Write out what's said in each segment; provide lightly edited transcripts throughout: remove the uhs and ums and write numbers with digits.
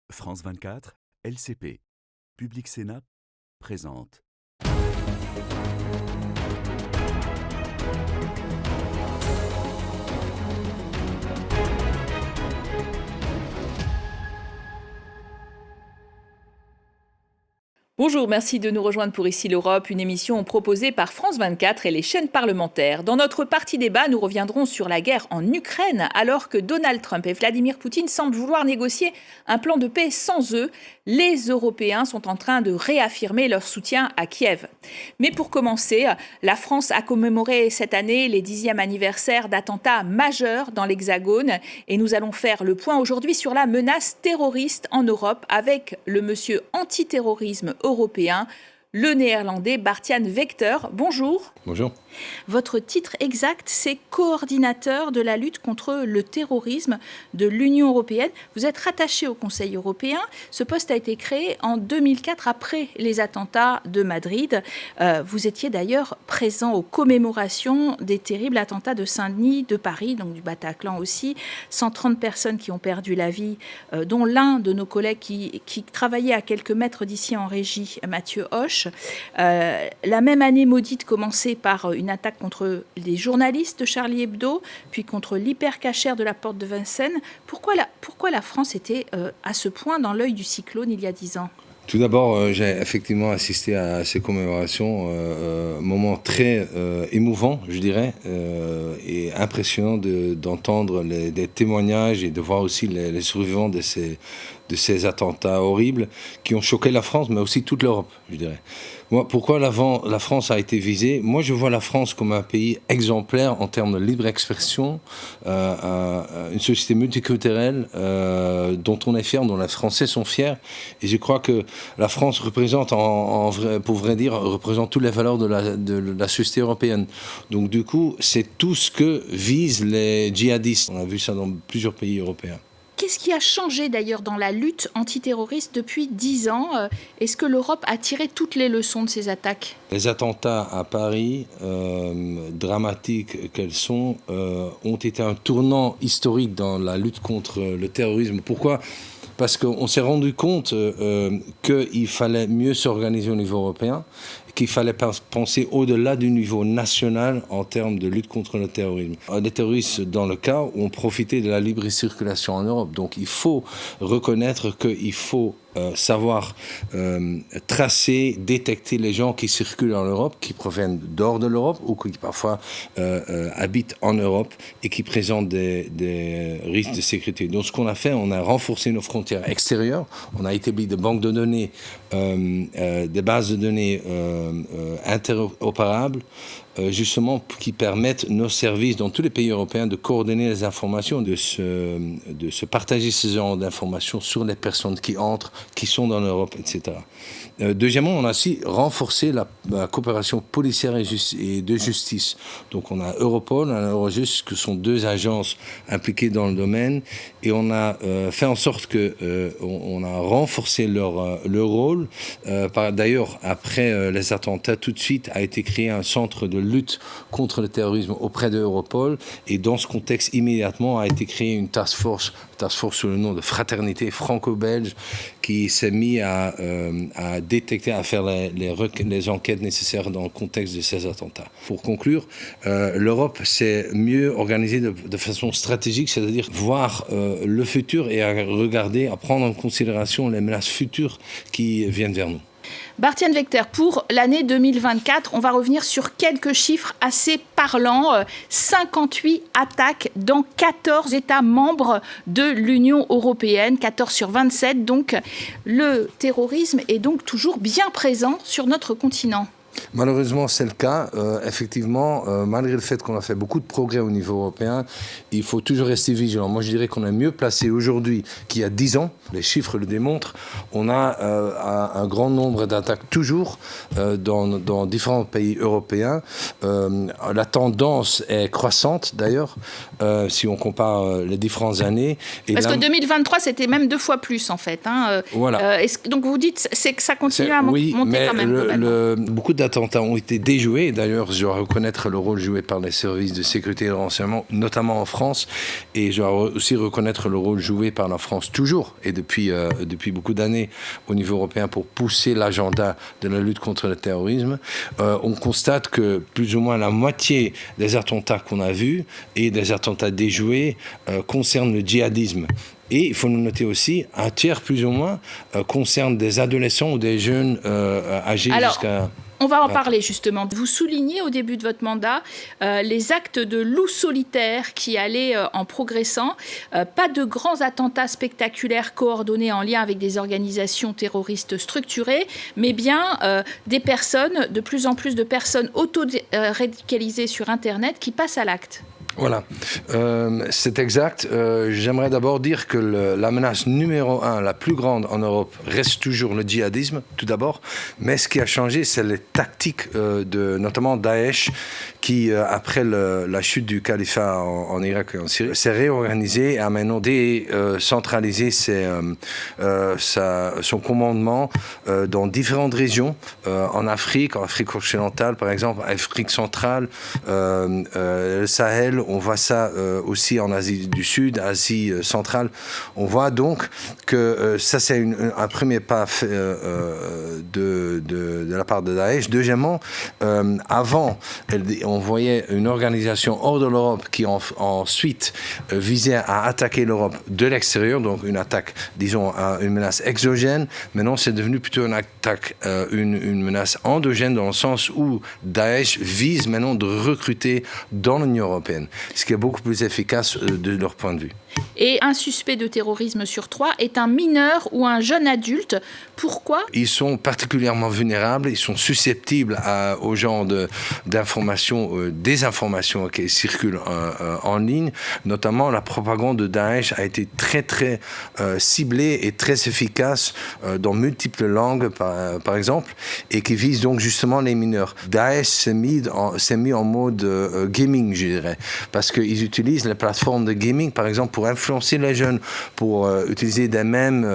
France 24, LCP, Public Sénat présente. Bonjour, merci de nous rejoindre pour Ici l'Europe, une émission proposée par France 24 et les chaînes parlementaires. Dans notre partie débat, nous reviendrons sur la guerre en Ukraine, alors que Donald Trump et Vladimir Poutine semblent vouloir négocier un plan de paix sans eux. Les Européens sont en train de réaffirmer leur soutien à Kiev. Mais pour commencer, la France a commémoré cette année les 10e anniversaire d'attentats majeurs dans l'Hexagone. Et nous allons faire le point aujourd'hui sur la menace terroriste en Europe avec le monsieur antiterrorisme européen, le néerlandais Bart-Jan Vegter. Bonjour. Bonjour. Votre titre exact, c'est coordinateur de la lutte contre le terrorisme de l'Union européenne. Vous êtes rattaché au Conseil européen. Ce poste a été créé en 2004 après les attentats de Madrid. Vous étiez d'ailleurs présent aux commémorations des terribles attentats de Saint-Denis, de Paris, donc du Bataclan aussi. 130 personnes qui ont perdu la vie, dont l'un de nos collègues qui travaillait à quelques mètres d'ici en régie, Mathieu Hoche. La même année maudite commençait par une attaque contre les journalistes de Charlie Hebdo, puis contre l'hypercachère de la porte de Vincennes. Pourquoi la France était à ce point dans l'œil du cyclone il y a 10 ans ? Tout d'abord, j'ai effectivement assisté à ces commémorations, moment très émouvant, je dirais, et impressionnant d'entendre des témoignages et de voir aussi les survivants de ces attentats horribles qui ont choqué la France, mais aussi toute l'Europe, je dirais. Moi, pourquoi la France a été visée ? Moi, je vois la France comme un pays exemplaire en termes de libre expression, une société multiculturelle dont on est fier, dont les Français sont fiers. Et je crois que la France représente, pour vrai dire, représente toutes les valeurs de la société européenne. Donc, du coup, c'est tout ce que visent les djihadistes. On a vu ça dans plusieurs pays européens. Qu'est-ce qui a changé d'ailleurs dans la lutte antiterroriste depuis 10 ans ? Est-ce que l'Europe a tiré toutes les leçons de ces attaques ? Les attentats à Paris, dramatiques qu'elles sont, ont été un tournant historique dans la lutte contre le terrorisme. Pourquoi ? Parce qu'on s'est rendu compte qu'il fallait mieux s'organiser au niveau européen, qu'il fallait penser au-delà du niveau national en termes de lutte contre le terrorisme. Les terroristes, dans le cas, ont profité de la libre circulation en Europe. Donc il faut reconnaître qu'il faut savoir tracer, détecter les gens qui circulent en Europe, qui proviennent dehors de l'Europe ou qui parfois habitent en Europe et qui présentent des risques de sécurité. Donc ce qu'on a fait, on a renforcé nos frontières extérieures, on a établi des banques de données, des bases de données interopérables, justement qui permettent nos services dans tous les pays européens de coordonner les informations, de se partager ce genre d'informations sur les personnes qui entrent, qui sont dans l'Europe, etc. Deuxièmement, on a aussi renforcé la coopération policière et de justice. Donc on a Europol, on a Eurojust, qui sont deux agences impliquées dans le domaine, et on a fait en sorte qu'on a renforcé leur rôle. D'ailleurs, après les attentats, tout de suite a été créé un centre de lutte contre le terrorisme auprès de Europol, et dans ce contexte, immédiatement a été créée une task force sous le nom de Fraternité franco-belge, qui s'est mis à détecter, à faire les enquêtes nécessaires dans le contexte de ces attentats. Pour conclure, l'Europe s'est mieux organisée de façon stratégique, c'est-à-dire voir le futur et à prendre en considération les menaces futures qui viennent vers nous. Bart-Jan Vegter, pour l'année 2024, on va revenir sur quelques chiffres assez parlants. 58 attaques dans 14 États membres de l'Union européenne, 14 sur 27. Donc le terrorisme est donc toujours bien présent sur notre continent. Malheureusement, c'est le cas. Effectivement, malgré le fait qu'on a fait beaucoup de progrès au niveau européen, il faut toujours rester vigilant. Moi, je dirais qu'on est mieux placé aujourd'hui qu'il y a 10 ans. Les chiffres le démontrent. On a un grand nombre d'attaques toujours dans différents pays européens. La tendance est croissante, d'ailleurs, si on compare les différentes années. Et parce que 2023, c'était même 2 fois plus, en fait. Voilà. Donc, vous dites que ça continue à monter quand même. Beaucoup attentats ont été déjoués. D'ailleurs, je dois reconnaître le rôle joué par les services de sécurité et de renseignement, notamment en France, et je dois aussi reconnaître le rôle joué par la France toujours, et depuis beaucoup d'années au niveau européen, pour pousser l'agenda de la lutte contre le terrorisme. On constate que plus ou moins la moitié des attentats qu'on a vus et des attentats déjoués concernent le djihadisme. Et il faut nous noter aussi, un tiers plus ou moins concerne des adolescents ou des jeunes âgés jusqu'à... On va en parler justement. Vous soulignez au début de votre mandat les actes de loups solitaires qui allaient en progressant. Pas de grands attentats spectaculaires coordonnés en lien avec des organisations terroristes structurées, mais bien des personnes, de plus en plus de personnes auto-radicalisées sur Internet qui passent à l'acte. Voilà, c'est exact. J'aimerais d'abord dire que la menace numéro 1, la plus grande en Europe, reste toujours le djihadisme, tout d'abord. Mais ce qui a changé, c'est les tactiques de notamment Daesh, qui, après la chute du califat en Irak et en Syrie, s'est réorganisé et a maintenant décentralisé son commandement dans différentes régions, en Afrique occidentale par exemple, Afrique centrale, le Sahel. On voit ça aussi en Asie du Sud, Asie centrale. On voit donc que ça, c'est un premier pas de la part de Daesh. Deuxièmement, avant, on voyait une organisation hors de l'Europe qui ensuite visait à attaquer l'Europe de l'extérieur, donc une attaque, disons, une menace exogène. Maintenant, c'est devenu plutôt une attaque, une menace endogène, dans le sens où Daesh vise maintenant de recruter dans l'Union européenne, ce qui est beaucoup plus efficace de leur point de vue. Et un suspect de terrorisme sur 3 est un mineur ou un jeune adulte. Pourquoi ? Ils sont particulièrement vulnérables, ils sont susceptibles au genre d'informations, désinformations qui circulent en ligne. Notamment, la propagande de Daesh a été très très ciblée et très efficace dans multiples langues, par exemple, et qui vise donc justement les mineurs. Daesh s'est mis en mode gaming, je dirais, parce qu'ils utilisent les plateformes de gaming, par exemple, pour influencer les jeunes, pour utiliser des mèmes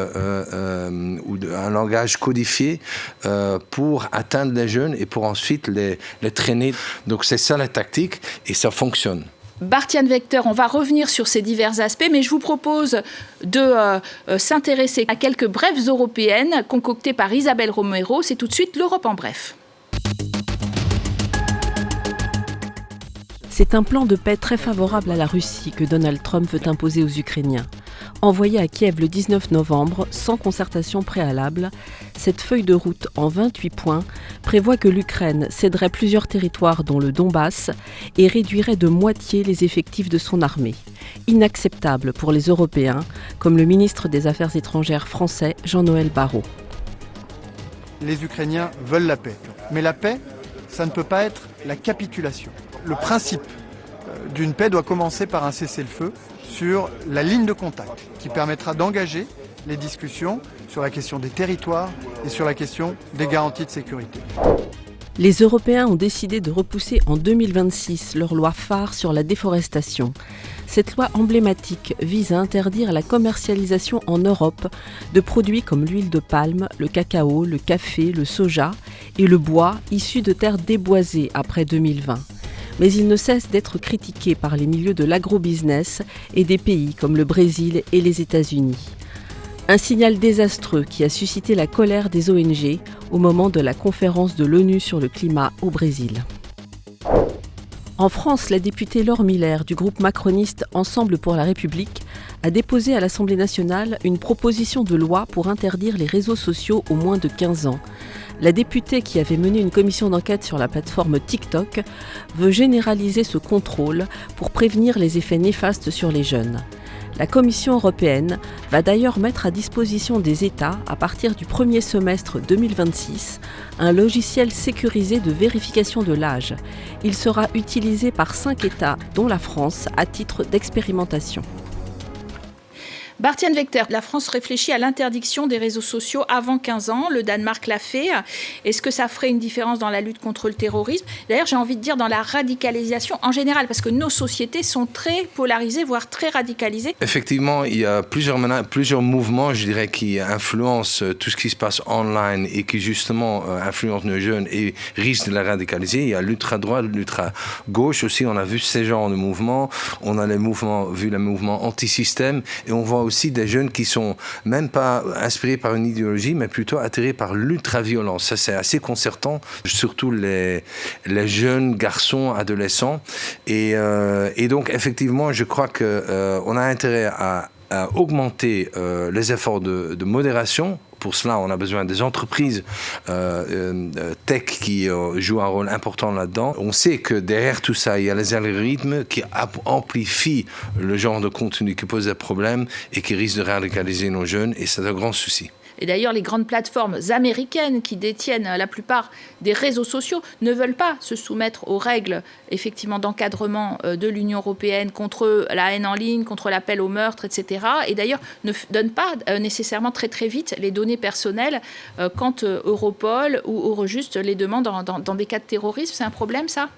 ou un langage codifié pour atteindre les jeunes et pour ensuite les traîner. Donc c'est ça la tactique et ça fonctionne. Bart-Jan Wechter, on va revenir sur ces divers aspects, mais je vous propose de s'intéresser à quelques brèves européennes concoctées par Isabelle Romero. C'est tout de suite l'Europe en bref. C'est un plan de paix très favorable à la Russie que Donald Trump veut imposer aux Ukrainiens. Envoyée à Kiev le 19 novembre, sans concertation préalable, cette feuille de route en 28 points prévoit que l'Ukraine céderait plusieurs territoires dont le Donbass et réduirait de moitié les effectifs de son armée. Inacceptable pour les Européens, comme le ministre des Affaires étrangères français Jean-Noël Barrot. Les Ukrainiens veulent la paix, mais la paix, ça ne peut pas être la capitulation. Le principe d'une paix doit commencer par un cessez-le-feu sur la ligne de contact qui permettra d'engager les discussions sur la question des territoires et sur la question des garanties de sécurité. Les Européens ont décidé de repousser en 2026 leur loi phare sur la déforestation. Cette loi emblématique vise à interdire la commercialisation en Europe de produits comme l'huile de palme, le cacao, le café, le soja et le bois issus de terres déboisées après 2020. Mais il ne cesse d'être critiqué par les milieux de l'agrobusiness et des pays comme le Brésil et les États-Unis. Un signal désastreux qui a suscité la colère des ONG au moment de la conférence de l'ONU sur le climat au Brésil. En France, la députée Laure Miller du groupe macroniste Ensemble pour la République a déposé à l'Assemblée nationale une proposition de loi pour interdire les réseaux sociaux aux moins de 15 ans. La députée qui avait mené une commission d'enquête sur la plateforme TikTok veut généraliser ce contrôle pour prévenir les effets néfastes sur les jeunes. La Commission européenne va d'ailleurs mettre à disposition des États, à partir du premier semestre 2026, un logiciel sécurisé de vérification de l'âge. Il sera utilisé par 5 États, dont la France, à titre d'expérimentation. Bart-Jan Vechter, la France réfléchit à l'interdiction des réseaux sociaux avant 15 ans. Le Danemark l'a fait. Est-ce que ça ferait une différence dans la lutte contre le terrorisme ? D'ailleurs, j'ai envie de dire dans la radicalisation en général, parce que nos sociétés sont très polarisées, voire très radicalisées. Effectivement, il y a plusieurs mouvements, je dirais, qui influencent tout ce qui se passe online et qui justement influencent nos jeunes et risquent de la radicaliser. Il y a l'ultra-droite, l'ultra-gauche aussi. On a vu ces genres de mouvements. On a vu les mouvements anti-système et on voit aussi des jeunes qui sont même pas inspirés par une idéologie, mais plutôt attirés par l'ultra-violence. Ça, c'est assez concertant, surtout les jeunes garçons, adolescents. Et donc, effectivement, je crois qu'on a intérêt à augmenter les efforts de modération. Pour cela, on a besoin des entreprises tech qui jouent un rôle important là-dedans. On sait que derrière tout ça, il y a les algorithmes qui amplifient le genre de contenu qui pose des problèmes et qui risquent de radicaliser nos jeunes, et c'est un grand souci. Et d'ailleurs, les grandes plateformes américaines qui détiennent la plupart des réseaux sociaux ne veulent pas se soumettre aux règles effectivement d'encadrement de l'Union européenne contre la haine en ligne, contre l'appel au meurtre, etc. Et d'ailleurs, ne donnent pas nécessairement très très vite les données personnelles quand Europol ou Eurojust les demandent dans des cas de terrorisme. C'est un problème, ça ?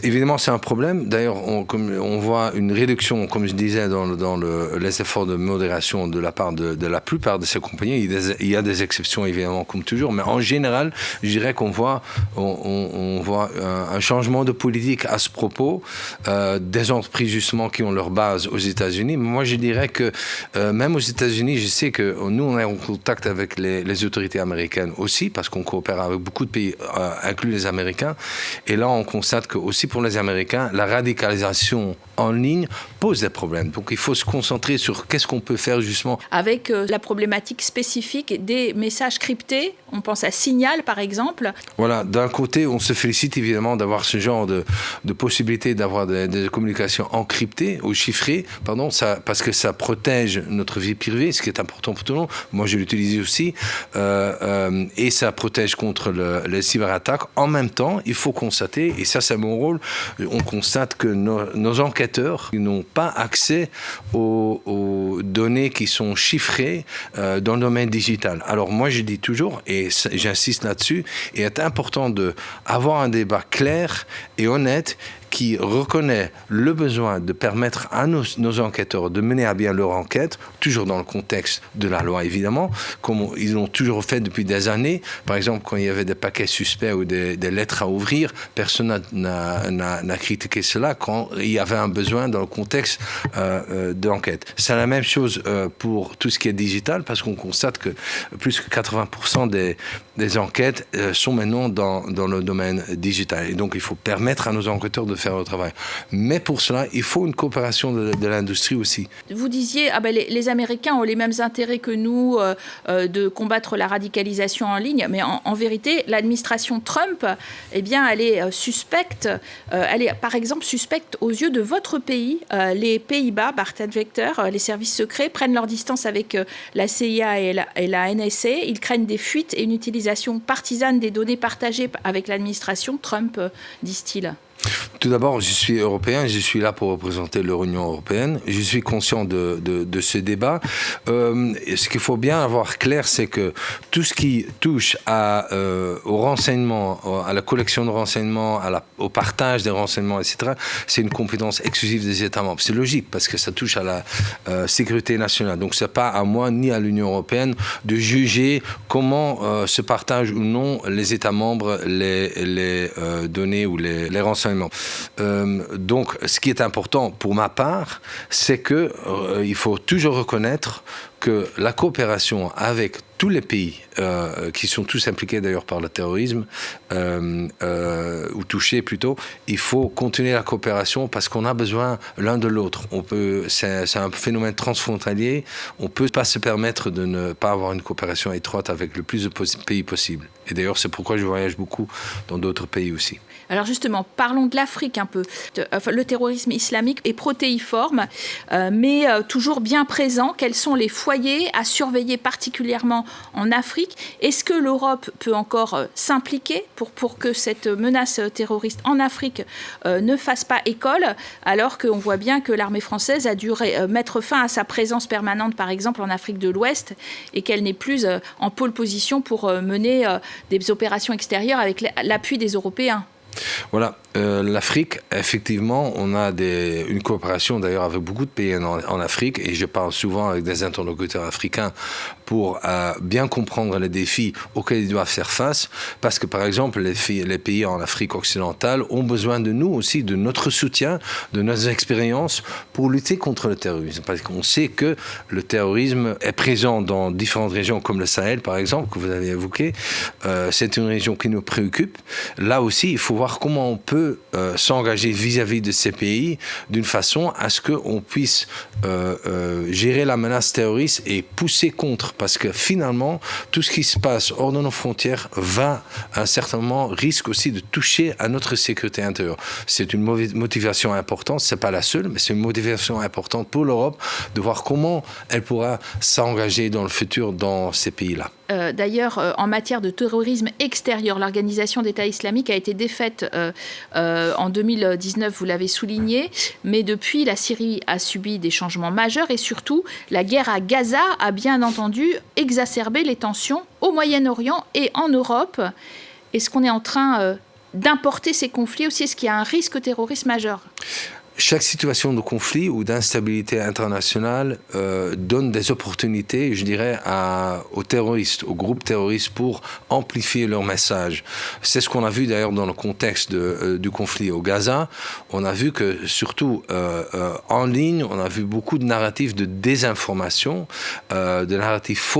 Évidemment, c'est un problème. D'ailleurs, on voit une réduction, comme je disais, dans les efforts de modération de la part de la plupart de ces compagnies. Il y a des exceptions, évidemment, comme toujours. Mais en général, je dirais qu'on voit un changement de politique à ce propos. Des entreprises, justement, qui ont leur base aux États-Unis. Mais moi, je dirais que même aux États-Unis, je sais que nous, on est en contact avec les autorités américaines aussi, parce qu'on coopère avec beaucoup de pays, inclus les Américains. Et là, on constate que aussi pour les Américains, la radicalisation en ligne pose des problèmes. Donc il faut se concentrer sur qu'est-ce qu'on peut faire justement. Avec la problématique spécifique des messages cryptés, on pense à Signal par exemple. Voilà, d'un côté, on se félicite évidemment d'avoir ce genre de possibilité d'avoir des communications encryptées ou chiffrées, parce que ça protège notre vie privée, ce qui est important pour tout le monde. Moi, je l'utilise aussi. Et ça protège contre les cyberattaques. En même temps, il faut constater, et ça c'est mon rôle, on constate que nos enquêteurs n'ont pas accès aux données qui sont chiffrées dans le domaine digital. Alors moi je dis toujours, et j'insiste là-dessus, il est important d'avoir un débat clair et honnête qui reconnaît le besoin de permettre à nos enquêteurs de mener à bien leur enquête, toujours dans le contexte de la loi évidemment, comme ils l'ont toujours fait depuis des années. Par exemple, quand il y avait des paquets suspects ou des lettres à ouvrir, personne n'a critiqué cela quand il y avait un besoin dans le contexte d'enquête. C'est la même chose pour tout ce qui est digital, parce qu'on constate que plus que 80% des enquêtes sont maintenant dans le domaine digital. Et donc, il faut permettre à nos enquêteurs de faire le travail. Mais pour cela, il faut une coopération de l'industrie aussi. Vous disiez, les Américains ont les mêmes intérêts que nous de combattre la radicalisation en ligne, mais en vérité, l'administration Trump, elle est suspecte. Elle est, par exemple, suspecte aux yeux de votre pays. Les Pays-Bas, Bart-Jan Vechter, les services secrets prennent leur distance avec la CIA et la NSA. Ils craignent des fuites et une utilisation partisane des données partagées avec l'administration Trump, disent-ils. Tout d'abord, je suis européen, je suis là pour représenter l'Union européenne. Je suis conscient de ce débat. Ce qu'il faut bien avoir clair, c'est que tout ce qui touche au renseignement, à la collection de renseignements, au partage des renseignements, etc., c'est une compétence exclusive des États membres. C'est logique, parce que ça touche à la sécurité nationale. Donc, ce n'est pas à moi ni à l'Union européenne de juger comment se partagent ou non les États membres les données ou les renseignements. Donc, ce qui est important pour ma part, c'est que il faut toujours reconnaître que la coopération avec tous les pays qui sont tous impliqués d'ailleurs par le terrorisme ou touchés plutôt, il faut continuer la coopération parce qu'on a besoin l'un de l'autre. C'est un phénomène transfrontalier. On ne peut pas se permettre de ne pas avoir une coopération étroite avec le plus de pays possible. Et d'ailleurs, c'est pourquoi je voyage beaucoup dans d'autres pays aussi. Alors justement, parlons de l'Afrique un peu. Le terrorisme islamique est protéiforme, mais toujours bien présent. Quels sont les foyers à surveiller particulièrement en Afrique. Est-ce que l'Europe peut encore s'impliquer pour que cette menace terroriste en Afrique ne fasse pas école, alors qu'on voit bien que l'armée française a dû mettre fin à sa présence permanente, par exemple, en Afrique de l'Ouest, et qu'elle n'est plus en pôle position pour mener des opérations extérieures avec l'appui des Européens? Voilà, l'Afrique, effectivement, on a une coopération d'ailleurs avec beaucoup de pays en Afrique, et je parle souvent avec des interlocuteurs africains pour bien comprendre les défis auxquels ils doivent faire face, parce que par exemple les pays en Afrique occidentale ont besoin de nous aussi, de notre soutien, de nos expériences pour lutter contre le terrorisme, parce qu'on sait que le terrorisme est présent dans différentes régions comme le Sahel par exemple, que vous avez évoqué. C'est une région qui nous préoccupe. Là aussi, il faut voir comment on peut s'engager vis-à-vis de ces pays d'une façon à ce qu'on puisse gérer la menace terroriste et pousser contre, parce que finalement tout ce qui se passe hors de nos frontières va à un certain moment risque aussi de toucher à notre sécurité intérieure. C'est une motivation importante, c'est pas la seule, mais c'est une motivation importante pour l'Europe de voir comment elle pourra s'engager dans le futur dans ces pays-là. D'ailleurs, en matière de terrorisme extérieur, l'organisation d'État islamique a été défaite en 2019, vous l'avez souligné, mais depuis, la Syrie a subi des changements majeurs et surtout, la guerre à Gaza a bien entendu exacerbé les tensions au Moyen-Orient et en Europe. Est-ce qu'on est en train d'importer ces conflits aussi? Est-ce qu'il y a un risque terroriste majeur? Chaque situation de conflit ou d'instabilité internationale donne des opportunités, je dirais, aux terroristes, aux groupes terroristes pour amplifier leur message. C'est ce qu'on a vu d'ailleurs dans le contexte du conflit au Gaza. On a vu que surtout en ligne, on a vu beaucoup de narratifs de désinformation, de narratifs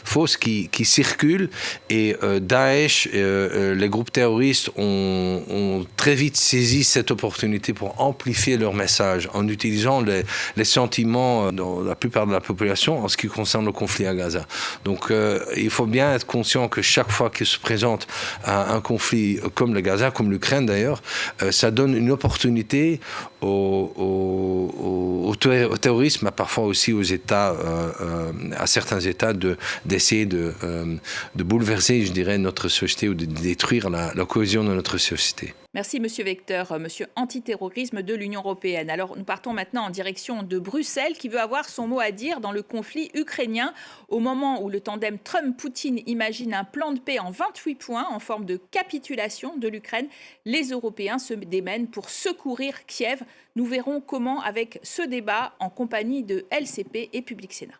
fausses qui circulent, et Daesh, les groupes terroristes ont très vite saisi cette opportunité pour amplifier leur message en utilisant les sentiments de la plupart de la population en ce qui concerne le conflit à Gaza. Donc il faut bien être conscient que chaque fois qu'il se présente un conflit comme le Gaza, comme l'Ukraine d'ailleurs, ça donne une opportunité au terrorisme, mais parfois aussi aux États, à certains États, d'essayer de bouleverser, je dirais, notre société ou de détruire la cohésion de notre société. Merci Monsieur Vecteur, Monsieur Antiterrorisme de l'Union européenne. Alors nous partons maintenant en direction de Bruxelles qui veut avoir son mot à dire dans le conflit ukrainien au moment où le tandem Trump-Poutine imagine un plan de paix en 28 points en forme de capitulation de l'Ukraine. Les Européens se démènent pour secourir Kiev. Nous verrons comment avec ce débat en compagnie de LCP et Public Sénat.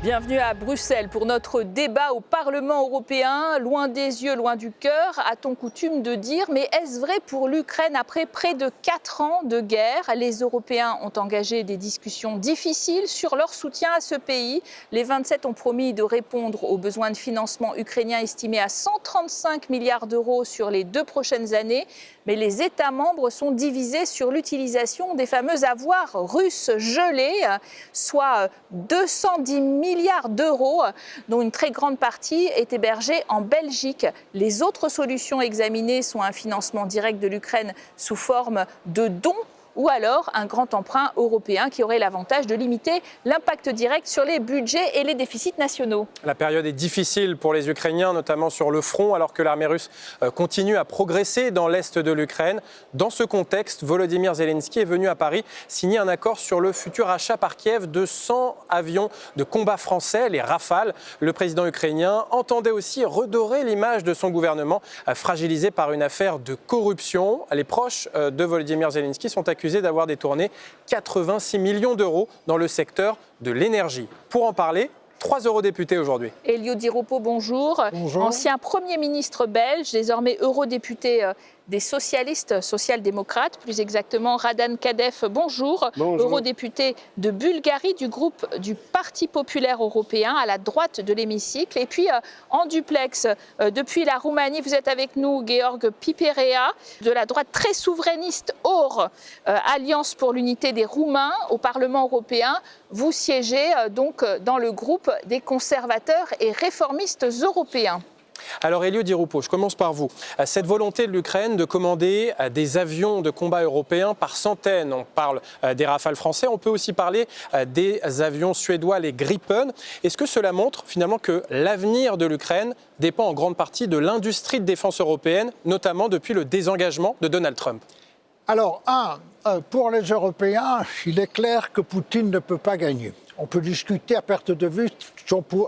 Bienvenue à Bruxelles pour notre débat au Parlement européen. Loin des yeux, loin du cœur, a-t-on coutume de dire. Mais est-ce vrai pour l'Ukraine après près de 4 ans de guerre? Les Européens ont engagé des discussions difficiles sur leur soutien à ce pays. Les 27 ont promis de répondre aux besoins de financement ukrainiens estimés à 135 milliards d'euros sur les 2 prochaines années. Mais les États membres sont divisés sur l'utilisation des fameux avoirs russes gelés, soit 210 milliards d'euros, dont une très grande partie est hébergée en Belgique. Les autres solutions examinées sont un financement direct de l'Ukraine sous forme de dons, ou alors un grand emprunt européen qui aurait l'avantage de limiter l'impact direct sur les budgets et les déficits nationaux. La période est difficile pour les Ukrainiens, notamment sur le front, alors que l'armée russe continue à progresser dans l'est de l'Ukraine. Dans ce contexte, Volodymyr Zelensky est venu à Paris signer un accord sur le futur achat par Kiev de 100 avions de combat français, les Rafale. Le président ukrainien entendait aussi redorer l'image de son gouvernement, fragilisé par une affaire de corruption. Les proches de Volodymyr Zelensky sont accusés d'avoir détourné 86 millions d'euros dans le secteur de l'énergie. Pour en parler, 3 eurodéputés aujourd'hui. Elio Di Rupo, bonjour. Bonjour. Ancien Premier ministre belge, désormais eurodéputé des socialistes, social-démocrates, plus exactement Radan Kadef, bonjour. Bonjour. Eurodéputé de Bulgarie du groupe du Parti populaire européen à la droite de l'hémicycle. Et puis en duplex, depuis la Roumanie, vous êtes avec nous, Georg Piperea, de la droite très souverainiste OR, Alliance pour l'unité des Roumains au Parlement européen. Vous siégez donc dans le groupe des conservateurs et réformistes européens. Alors Elio Di Rupo, je commence par vous. Cette volonté de l'Ukraine de commander des avions de combat européens par centaines, on parle des Rafales français, on peut aussi parler des avions suédois, les Gripen. Est-ce que cela montre finalement que l'avenir de l'Ukraine dépend en grande partie de l'industrie de défense européenne, notamment depuis le désengagement de Donald Trump? Alors, pour les Européens, il est clair que Poutine ne peut pas gagner. On peut discuter à perte de vue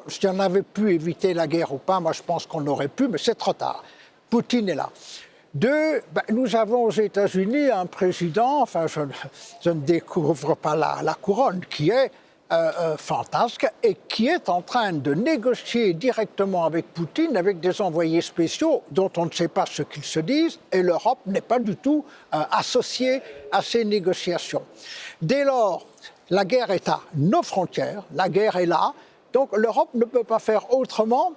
si on avait pu éviter la guerre ou pas. Moi, je pense qu'on aurait pu, mais c'est trop tard. Poutine est là. Deux, nous avons aux États-Unis un président, enfin, je ne découvre pas la couronne, qui est fantasque et qui est en train de négocier directement avec Poutine, avec des envoyés spéciaux dont on ne sait pas ce qu'ils se disent, et l'Europe n'est pas du tout associée à ces négociations. Dès lors, la guerre est à nos frontières, la guerre est là, donc l'Europe ne peut pas faire autrement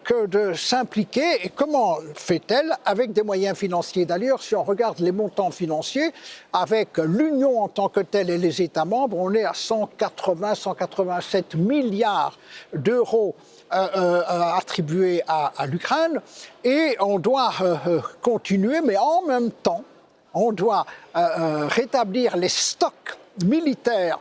que de s'impliquer. Et comment fait-elle? Avec des moyens financiers. D'ailleurs, si on regarde les montants financiers, avec l'Union en tant que telle et les États membres, on est à 187 milliards d'euros attribués à l'Ukraine. Et on doit continuer, mais en même temps, on doit rétablir les stocks militaires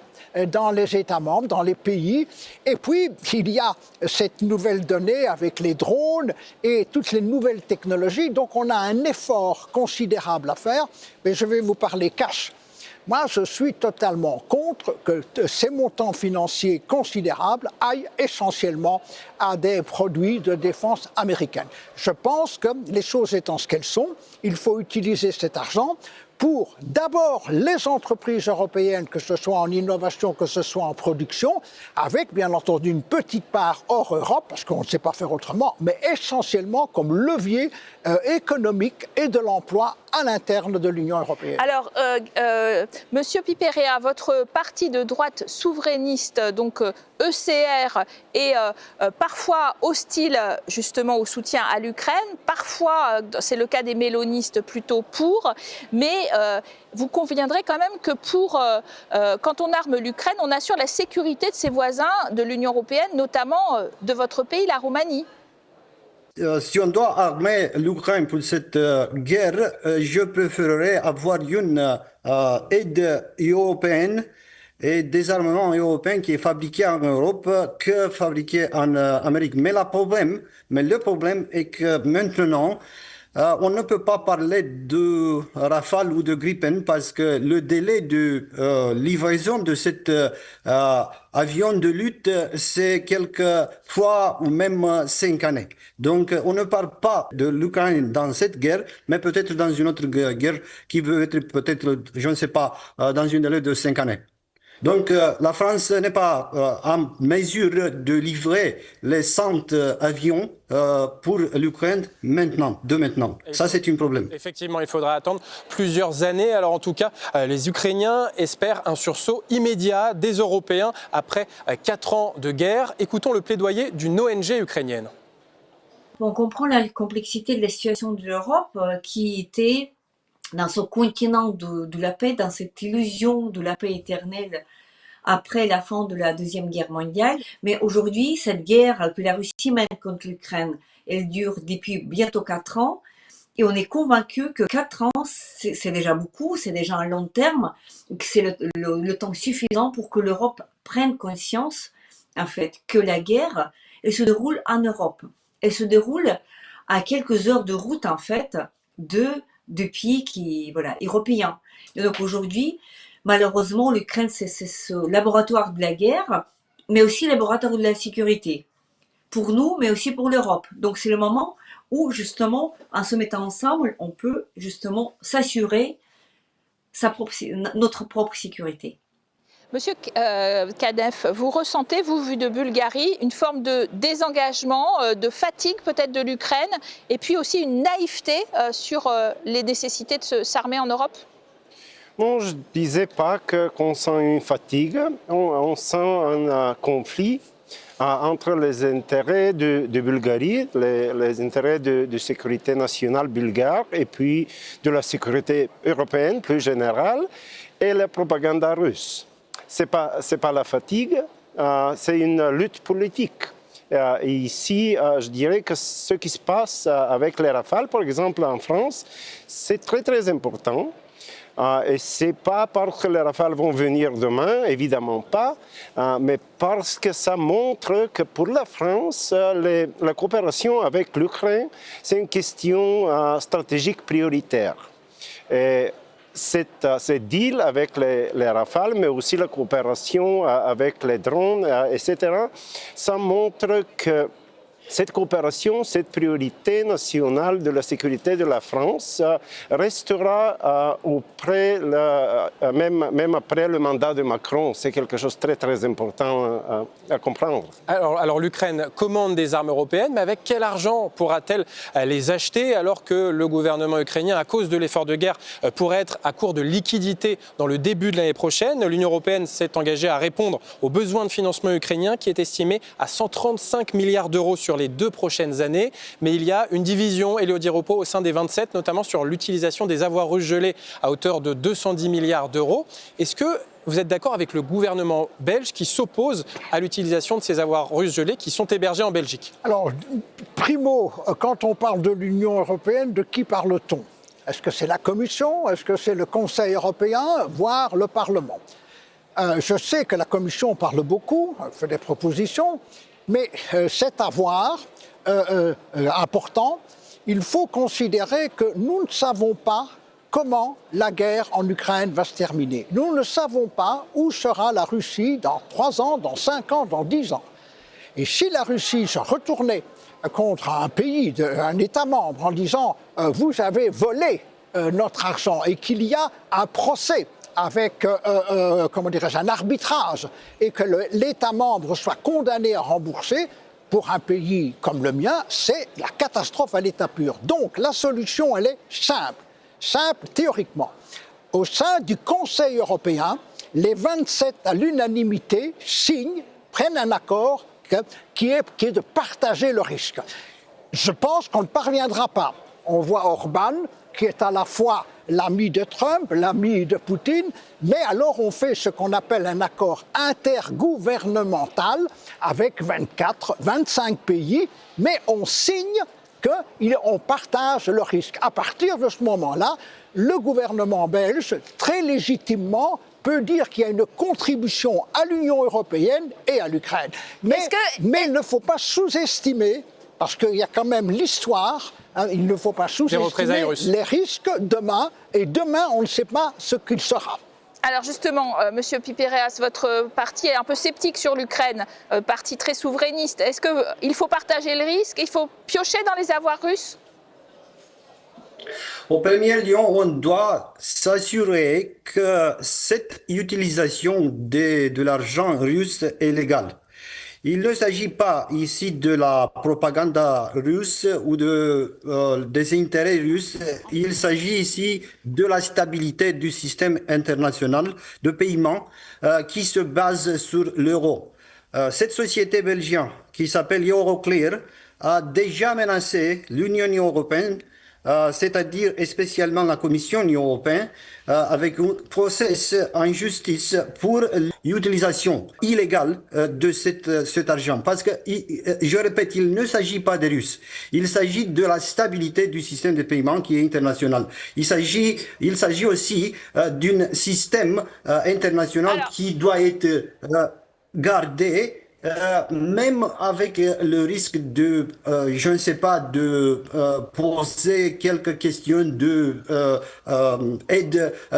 dans les États membres, dans les pays. Et puis, il y a cette nouvelle donnée avec les drones et toutes les nouvelles technologies. Donc, on a un effort considérable à faire. Mais je vais vous parler cash. Moi, je suis totalement contre que ces montants financiers considérables aillent essentiellement à des produits de défense américaine. Je pense que les choses étant ce qu'elles sont, il faut utiliser cet argent pour d'abord les entreprises européennes, que ce soit en innovation, que ce soit en production, avec bien entendu une petite part hors Europe, parce qu'on ne sait pas faire autrement, mais essentiellement comme levier économique et de l'emploi à l'interne de l'Union européenne. Alors, Monsieur Piperea, votre parti de droite souverainiste, donc ECR, est parfois hostile justement au soutien à l'Ukraine, parfois, c'est le cas des mélonistes, plutôt pour, mais vous conviendrez quand même que quand on arme l'Ukraine, on assure la sécurité de ses voisins de l'Union européenne, notamment de votre pays, la Roumanie. Si on doit armer l'Ukraine pour cette guerre, je préférerais avoir une aide européenne et des armements européens qui est fabriqué en Europe que fabriqué en Amérique. Mais le problème est que maintenant, on ne peut pas parler de Rafale ou de Gripen parce que le délai de livraison de cet avion de lutte, c'est quelques fois ou même 5 années. Donc, on ne parle pas de l'Ukraine dans cette guerre, mais peut-être dans une autre guerre qui veut être peut-être, je ne sais pas, dans une délai de 5 années. Donc, la France n'est pas en mesure de livrer les 100 avions pour l'Ukraine maintenant. Ça, c'est un problème. Effectivement, il faudra attendre plusieurs années. Alors, en tout cas, les Ukrainiens espèrent un sursaut immédiat des Européens après 4 ans de guerre. Écoutons le plaidoyer d'une ONG ukrainienne. On comprend la complexité de la situation de l'Europe qui était dans ce continent de la paix, dans cette illusion de la paix éternelle après la fin de la Deuxième Guerre mondiale. Mais aujourd'hui, cette guerre que la Russie mène contre l'Ukraine, elle dure depuis bientôt 4 ans. Et on est convaincu que 4 ans, c'est déjà beaucoup, c'est déjà un long terme, que c'est le temps suffisant pour que l'Europe prenne conscience, en fait, que la guerre, elle se déroule en Europe. Elle se déroule à quelques heures de route, en fait, de pays européens. Et donc aujourd'hui, malheureusement, l'Ukraine, c'est ce laboratoire de la guerre, mais aussi laboratoire de la sécurité. Pour nous, mais aussi pour l'Europe. Donc c'est le moment où, justement, en se mettant ensemble, on peut justement s'assurer notre propre sécurité. Monsieur Kadef, vous ressentez, vous, vu de Bulgarie, une forme de désengagement, de fatigue peut-être de l'Ukraine, et puis aussi une naïveté sur les nécessités de s'armer en Europe? Non, je ne disais pas qu'on sent une fatigue, on sent un conflit entre les intérêts de Bulgarie, les intérêts de sécurité nationale bulgare, et puis de la sécurité européenne plus générale, et la propagande russe. C'est pas la fatigue, c'est une lutte politique. Et ici, je dirais que ce qui se passe avec les Rafales, par exemple en France, c'est très très important. Et ce n'est pas parce que les Rafales vont venir demain, évidemment pas, mais parce que ça montre que pour la France, la coopération avec l'Ukraine, c'est une question stratégique prioritaire. Et cette deal avec les Rafales, mais aussi la coopération avec les drones, etc., ça montre que cette coopération, cette priorité nationale de la sécurité de la France restera même après le mandat de Macron. C'est quelque chose de très, très important à comprendre. Alors l'Ukraine commande des armes européennes, mais avec quel argent pourra-t-elle les acheter alors que le gouvernement ukrainien, à cause de l'effort de guerre, pourrait être à court de liquidités dans le début de l'année prochaine? L'Union européenne s'est engagée à répondre aux besoins de financement ukrainiens qui est estimé à 135 milliards d'euros sur les 2 prochaines années. Mais il y a une division, Elio Di Rupo, au sein des 27, notamment sur l'utilisation des avoirs russes gelés à hauteur de 210 milliards d'euros. Est-ce que vous êtes d'accord avec le gouvernement belge qui s'oppose à l'utilisation de ces avoirs russes gelés qui sont hébergés en Belgique? Alors, primo, quand on parle de l'Union européenne, de qui parle-t-on? Est-ce que c'est la Commission? Est-ce que c'est le Conseil européen, voire le Parlement? Je sais que la Commission parle beaucoup, fait des propositions, mais cet avoir important, il faut considérer que nous ne savons pas comment la guerre en Ukraine va se terminer. Nous ne savons pas où sera la Russie dans 3 ans, dans 5 ans, dans 10 ans. Et si la Russie se retournait contre un pays, un État membre, en disant « vous avez volé notre argent » et qu'il y a un procès avec, un arbitrage et que l'État membre soit condamné à rembourser, pour un pays comme le mien, c'est la catastrophe à l'état pur. Donc la solution, elle est simple théoriquement. Au sein du Conseil européen, les 27 à l'unanimité prennent un accord qui est de partager le risque. Je pense qu'on ne parviendra pas. On voit Orban, qui est à la fois l'ami de Trump, l'ami de Poutine, mais alors on fait ce qu'on appelle un accord intergouvernemental avec 25 pays, mais on signe qu'on partage le risque. À partir de ce moment-là, le gouvernement belge, très légitimement, peut dire qu'il y a une contribution à l'Union européenne et à l'Ukraine. Mais il ne faut pas sous-estimer, parce qu'il y a quand même l'histoire, il ne faut pas sous-estimer les risques demain, et demain, on ne sait pas ce qu'il sera. Alors justement, Monsieur Pipéreas, votre parti est un peu sceptique sur l'Ukraine, parti très souverainiste. Est-ce qu'il faut partager le risque? Il faut piocher dans les avoirs russes? Au premier lieu, on doit s'assurer que cette utilisation de l'argent russe est légale. Il ne s'agit pas ici de la propagande russe ou des intérêts russes. Il s'agit ici de la stabilité du système international de paiement qui se base sur l'euro. Cette société belgienne qui s'appelle Euroclear a déjà menacé l'Union européenne, c'est-à-dire spécialement la Commission européenne, avec un procès en justice pour l'utilisation illégale de cet argent. Parce que, je répète, il ne s'agit pas des Russes. Il s'agit de la stabilité du système de paiement qui est international. Il s'agit aussi d'un système international qui doit être gardé. Même avec le risque de, je ne sais pas, de poser quelques questions d'aide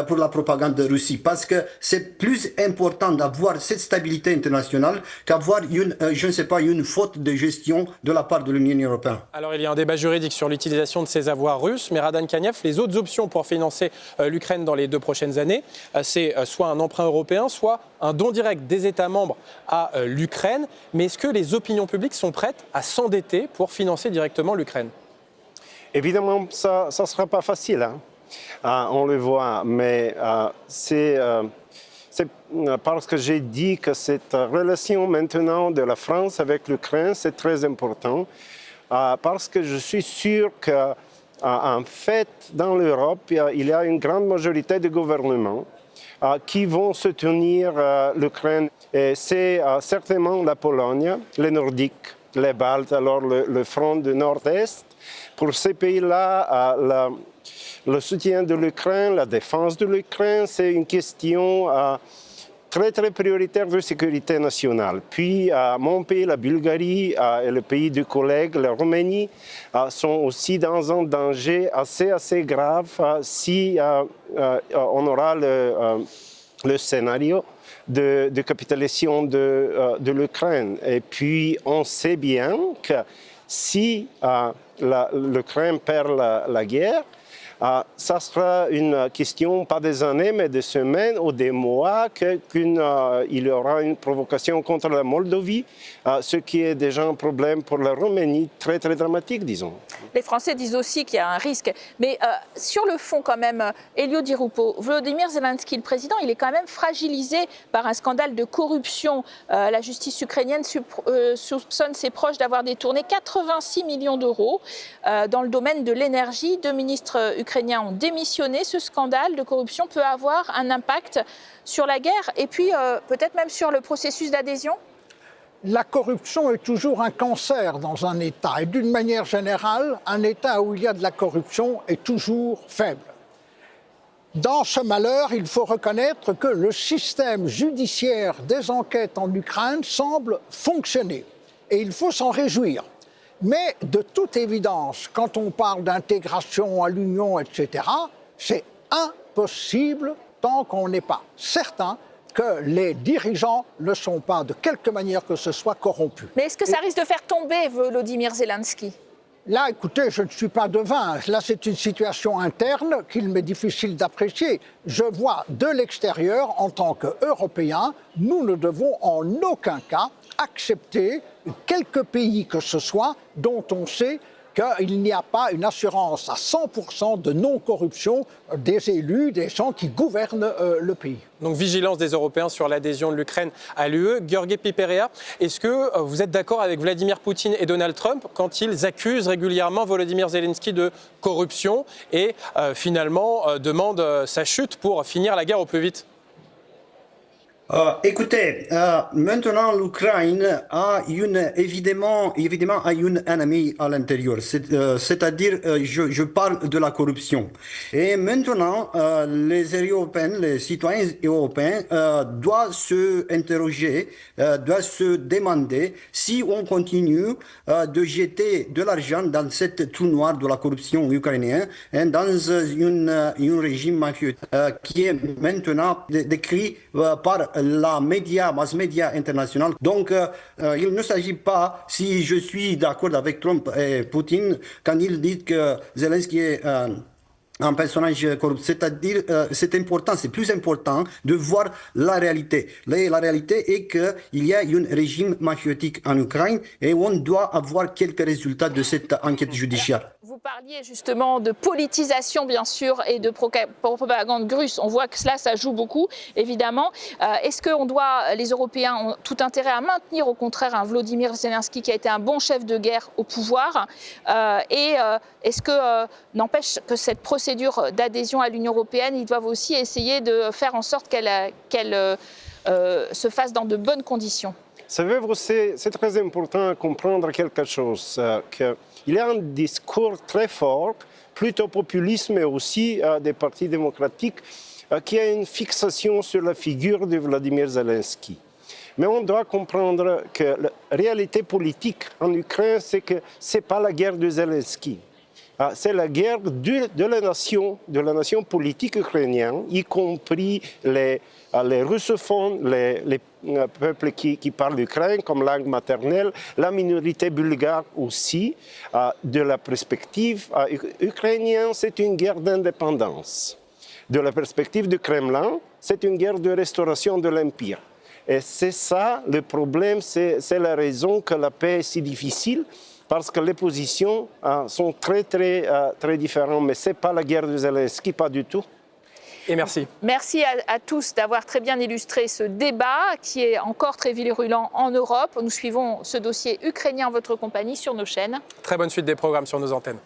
pour la propagande de Russie. Parce que c'est plus important d'avoir cette stabilité internationale qu'avoir je ne sais pas, une faute de gestion de la part de l'Union européenne. Alors il y a un débat juridique sur l'utilisation de ces avoirs russes, mais Radan Kanev, les autres options pour financer l'Ukraine dans les 2 prochaines années, c'est soit un emprunt européen, soit un don direct des États membres à l'Ukraine. Mais est-ce que les opinions publiques sont prêtes à s'endetter pour financer directement l'Ukraine? Évidemment, ça ne sera pas facile, on le voit, mais c'est parce que j'ai dit que cette relation maintenant de la France avec l'Ukraine, c'est très important, parce que je suis sûr qu'en fait, dans l'Europe, il y a une grande majorité de gouvernements qui vont soutenir l'Ukraine. Et c'est certainement la Pologne, les Nordiques, les Baltes, alors le front du Nord-Est. Pour ces pays-là, le soutien de l'Ukraine, la défense de l'Ukraine, c'est une question très prioritaire de sécurité nationale. Puis mon pays, la Bulgarie, et le pays du collègue, la Roumanie, sont aussi dans un danger assez grave si on aura le scénario de capitulation de l'Ukraine. Et puis on sait bien que si l'Ukraine perd la guerre, ça sera une question, pas des années, mais des semaines ou des mois, qu'il y aura une provocation contre la Moldavie, ce qui est déjà un problème pour la Roumanie, très dramatique, disons. Les Français disent aussi qu'il y a un risque. Mais sur le fond, quand même, Elio Di Rupo, Volodymyr Zelensky, le président, il est quand même fragilisé par un scandale de corruption. La justice ukrainienne soupçonne ses proches d'avoir détourné 86 millions d'euros dans le domaine de l'énergie. 2 ministres ukrainiens ont démissionné. Ce scandale de corruption peut avoir un impact sur la guerre et puis peut-être même sur le processus d'adhésion? La corruption est toujours un cancer dans un État. Et d'une manière générale, un État où il y a de la corruption est toujours faible. Dans ce malheur, il faut reconnaître que le système judiciaire des enquêtes en Ukraine semble fonctionner. Et il faut s'en réjouir. Mais de toute évidence, quand on parle d'intégration à l'Union, etc., c'est impossible tant qu'on n'est pas certain que les dirigeants ne sont pas, de quelque manière que ce soit, corrompus. Mais est-ce que ça risque de faire tomber Volodymyr Zelensky? Là, écoutez, je ne suis pas devin. Là, c'est une situation interne qu'il m'est difficile d'apprécier. Je vois de l'extérieur, en tant qu'Européens, nous ne devons en aucun cas accepter quelque pays que ce soit dont on sait qu'il n'y a pas une assurance à 100% de non-corruption des élus, des gens qui gouvernent le pays. Donc vigilance des Européens sur l'adhésion de l'Ukraine à l'UE. Georgi Piperea, est-ce que vous êtes d'accord avec Vladimir Poutine et Donald Trump quand ils accusent régulièrement Volodymyr Zelensky de corruption et finalement demandent sa chute pour finir la guerre au plus vite? Écoutez, maintenant l'Ukraine a évidemment a une ennemie à l'intérieur, c'est-à-dire je parle de la corruption. Et maintenant les Européens, les citoyens européens doivent se interroger, doivent se demander si on continue de jeter de l'argent dans cette trou noir de la corruption ukrainienne, dans un régime mafieux qui est maintenant décrit par la mass media internationale. Donc, il ne s'agit pas, si je suis d'accord avec Trump et Poutine, quand ils disent que Zelensky est un personnage corrompu. C'est-à-dire, c'est important, c'est plus important de voir la réalité. La réalité est qu'il y a un régime mafieutique en Ukraine et on doit avoir quelques résultats de cette enquête judiciaire. Vous parliez justement de politisation, bien sûr, et de propagande russe. On voit que cela, ça joue beaucoup, évidemment. Est-ce que les Européens ont tout intérêt à maintenir, au contraire, un Volodymyr Zelensky qui a été un bon chef de guerre au pouvoir est-ce que, n'empêche que cette procédure d'adhésion à l'Union européenne, ils doivent aussi essayer de faire en sorte qu'elle se fasse dans de bonnes conditions? Savez, c'est très important de comprendre quelque chose, qu'il y a un discours très fort, plutôt populiste, mais aussi des partis démocratiques, qui a une fixation sur la figure de Vladimir Zelensky. Mais on doit comprendre que la réalité politique en Ukraine, c'est que ce n'est pas la guerre de Zelensky. C'est la guerre de la nation politique ukrainienne, y compris les russophones, les peuples qui parlent ukrainien comme langue maternelle, la minorité bulgare aussi. De la perspective ukrainienne, c'est une guerre d'indépendance. De la perspective du Kremlin, c'est une guerre de restauration de l'Empire. Et c'est ça le problème, c'est la raison que la paix est si difficile, parce que les positions sont très différentes. Mais ce n'est pas la guerre de Zelensky, pas du tout. Et merci. Merci à tous d'avoir très bien illustré ce débat qui est encore très virulent en Europe. Nous suivons ce dossier ukrainien en votre compagnie sur nos chaînes. Très bonne suite des programmes sur nos antennes.